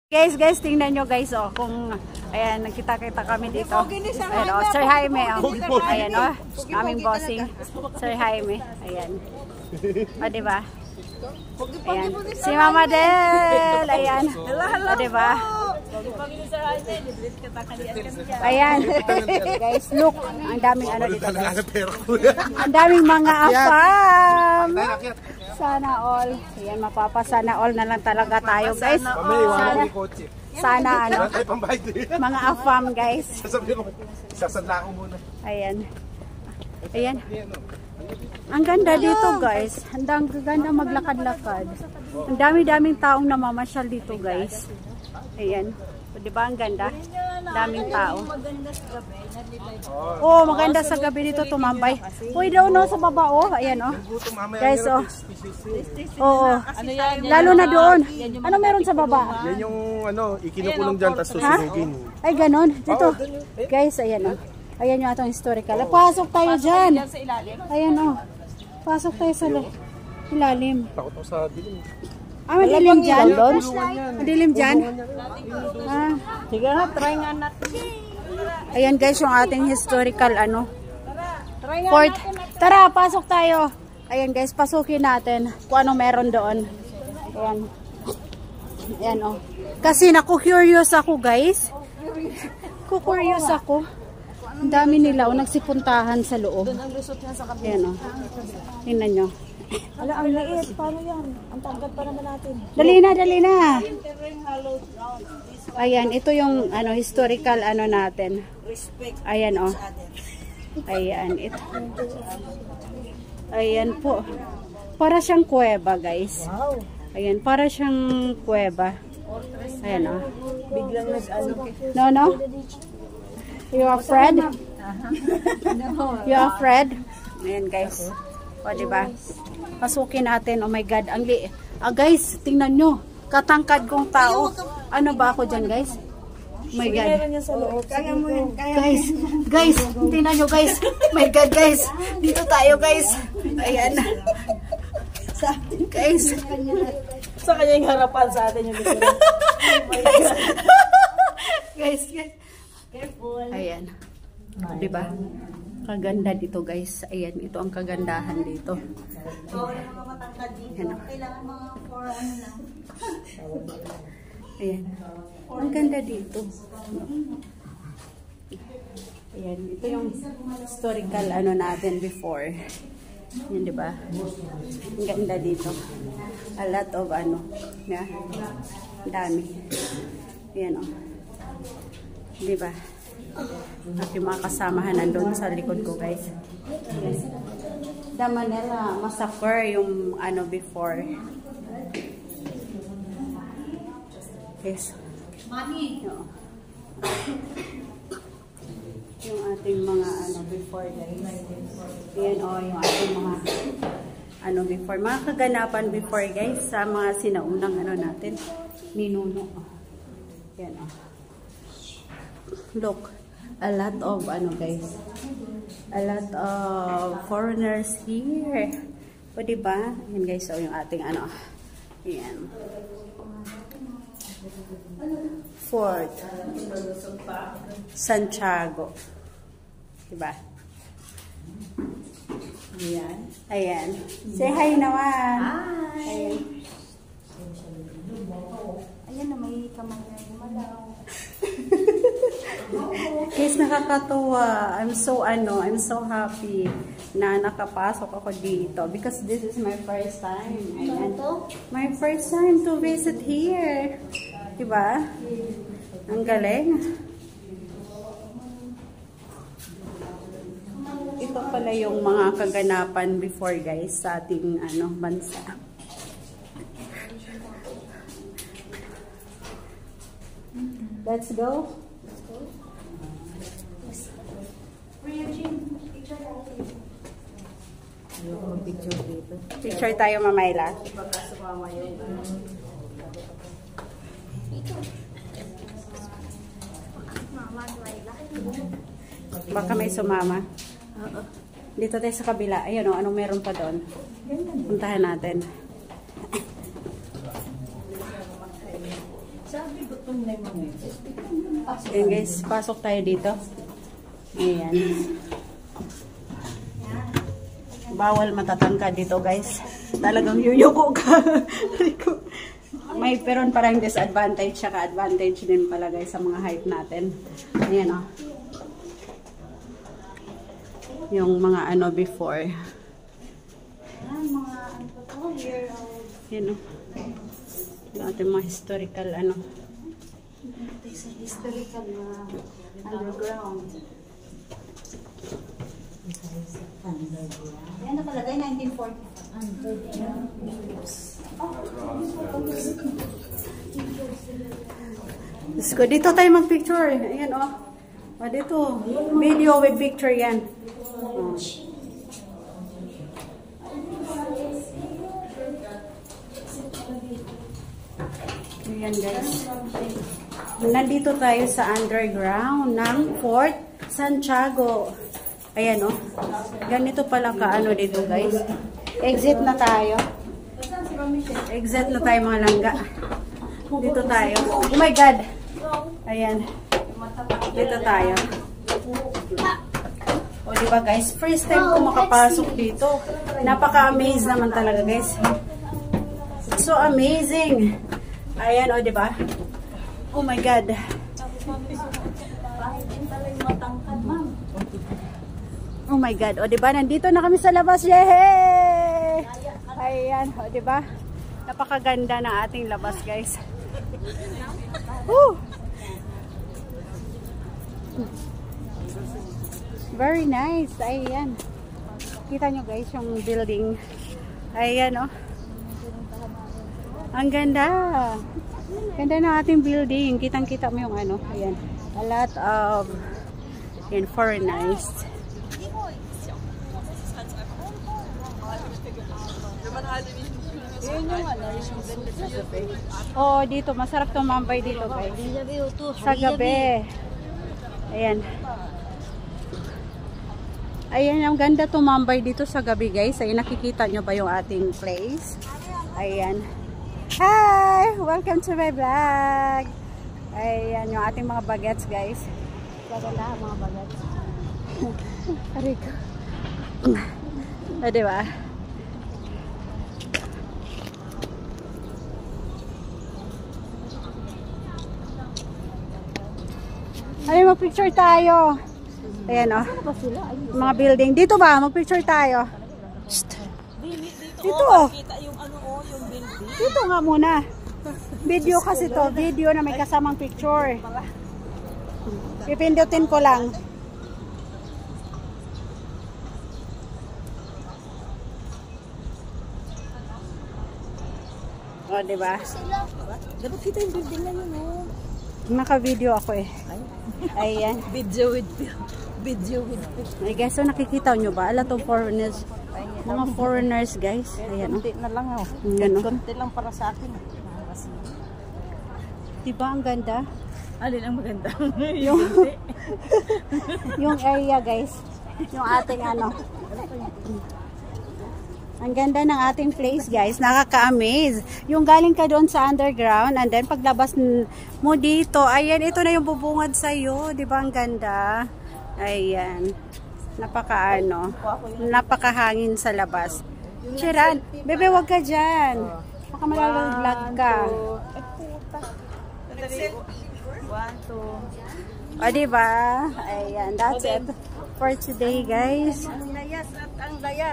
Guys, tingnan nyo guys, oh, kung, ayan, nagkita-kita kami dito. Ayan, oh, Sir Jaime, oh. Ayan, oh, aming bossing. Sir Jaime, ayan. O, diba? Ayan, si Mama Del, ayan. O, diba? Ayan, guys, look, ang daming ano dito, guys. Ang daming mga afam. Sana all. Ayan, mapapasana all na lang talaga tayo, guys. Sana ano. Mga afam, guys. Sasadla ko muna. Ayan. Ayan. Ang ganda dito, guys. Ang ganda maglakad-lakad. Ang dami-daming taong namamasyal dito, guys. Ayan. So, diba ang ganda? Daming tao. Oh, maganda sa gabi dito tumambay. Uy, daw no sa baba, oh. Ayan, oh. Guys, oh. Oo. Lalo na doon. Ano meron sa baba? Yan yung ano, ikinukulong dyan, tapos susunugin. Ay, ganon. Dito. Guys, ayan, oh. Ayan yung atong historical. Pasok tayo dyan. Ayan, oh. Pasok tayo sa ilalim. Takot ako sa dilim. Ah, madilim dyan? Madilim dyan? Ah. Sige nga, try nga natin. Ayan guys, yung ating historical ano. Fort. Tara, pasok tayo. Ayan guys, pasukin natin kung ano meron doon. Ayan. Ayan, oh. Kasi naku-curious ako guys. Ku-curious ako. Ang dami nila, oh, nagsipuntahan sa loob. Ayan, oh. Tingnan nyo. Ala, ang liit. Paano yan? Ang tanggat pa naman natin. Dali na. Ayan, ito yung ano historical ano natin. Ayan, oh. Ayan, ito. Ayan po. Para siyang kuweba, guys. Ayan, para siyang kuweba. Ayan, oh. Biglang nag-ano. No? You afraid? You afraid? Ayan, guys. O, diba? Pasukin natin. Oh my God. Guys, tingnan nyo. Katangkad kong tao. Ano ba ako dyan, guys? Oh my God. Guys, tingnan nyo, guys. Oh my God, guys. Dito tayo, guys. Ayan. Guys. Sa kanya yung harapan sa atin yung Guys. Careful. Ayan. Diba? Kaganda dito, guys. Ayan, ito ang kagandahan dito. Ayan. Ayan. Ang ganda dito. Ayan, ito yung historical ano natin before. Yan, diba? Ang ganda dito. A lot of ano. Yeah. Dami. Ayan, oh. Diba? At yung mga kasamahan nandun sa likod ko, guys. Yes. The Manila Massacre yung ano before. Yes. Mami. Yung ating mga ano before, guys. Yan, oh, yung ating mga ano before. Mga kaganapan before, guys, sa mga sinaunang ano natin. Ninuno. Yan, oh. Look. A lot of ano guys, a lot of foreigners here. O diba? Yan guys, so yung ating ano, yan. Fort Santiago. Diba? Ayan. Say hi naman. Hi. Ayan na, may kamay na lumalaw. Guys, nakakatuwa. I'm so happy na nakapasok ako dito because this is my first time. Ayan. My first time to visit here. Diba? Ang galing. Ito pala yung mga kaganapan before, guys, sa ating ano bansa. Let's go. Picture tayo, Mamayla. Baka may sumama. Dito tayo sa kabila. Ayun o, anong meron pa doon? Puntahan natin. Ayan guys, pasok tayo dito. Ayan. Bawal matatangkad dito guys. Talagang yuyuko ka. May peron parang disadvantage saka advantage din pala guys sa mga height natin. Ayan o. Yung mga ano before. Ayan o. Yung ating mga historical ano. Historical underground. Yan nakalagay 1940. Let's go. Dito tayo mag-picture. Ayan o. O dito. Video with picture yan. O. Ayan guys. Nandito tayo sa underground ng Fort Santiago. Ayan o. Ganito pala ka-ano dito guys. Exit na tayo. Exit na tayo mga langga. Dito tayo. Oh my God. Ayan. Dito tayo. O diba guys, first time ko makapasok dito. Napaka-amaze naman talaga guys. So amazing. Ayan o diba? Oh my God. Oh my God. O diba, nandito na kami sa labas. Yay! Ayan, o diba? Napakaganda ng ating labas guys. Woo! Very nice. Ayan. Kita nyo guys yung building. Ayan o. Ang ganda. Ganda ng ating building. Kitang-kita mo yung ano. Ayan. A lot of foreigners. Oh, dito. Masarap tumambay dito guys. Sa gabi. Ayan. Ayan, ang ganda tumambay dito sa gabi guys. Ayan, nakikita nyo ba yung ating place? Ayan. Hi! Welcome to my vlog! Ayan, yung ating mga bagets guys. Gaganda mga bagets. Ariko. Diba? Ay, mag-picture tayo. Ayan o. Mga building. Dito ba? Mag-picture tayo. Dito o. Dito nga muna. Video kasi to. Video na may kasamang picture. Pipindutin ko lang. O, diba? Dapat kita yung building na yun o. Naka-video ako eh. Ayan. Video with Ay guys, so nakikita nyo ba? Ala to foreigners. Mga foreigners guys. Ayan o. konti na lang o. Konti lang para sa akin. Diba ang ganda? Alin ang maganda? Yung area guys. Yung ating ano. Ang ganda ng ating place guys. Nakaka-amaze. Yung galing ka doon sa underground and then paglabas mo dito, ayan, ito na yung bubungad sa'yo. Diba ang ganda? Ayan. Napakahangin sa labas. Chiran, bebe wag ka dyan. Baka malalaglag ka. O diba? Ayan, that's it for today guys. Ang layas at ang layas.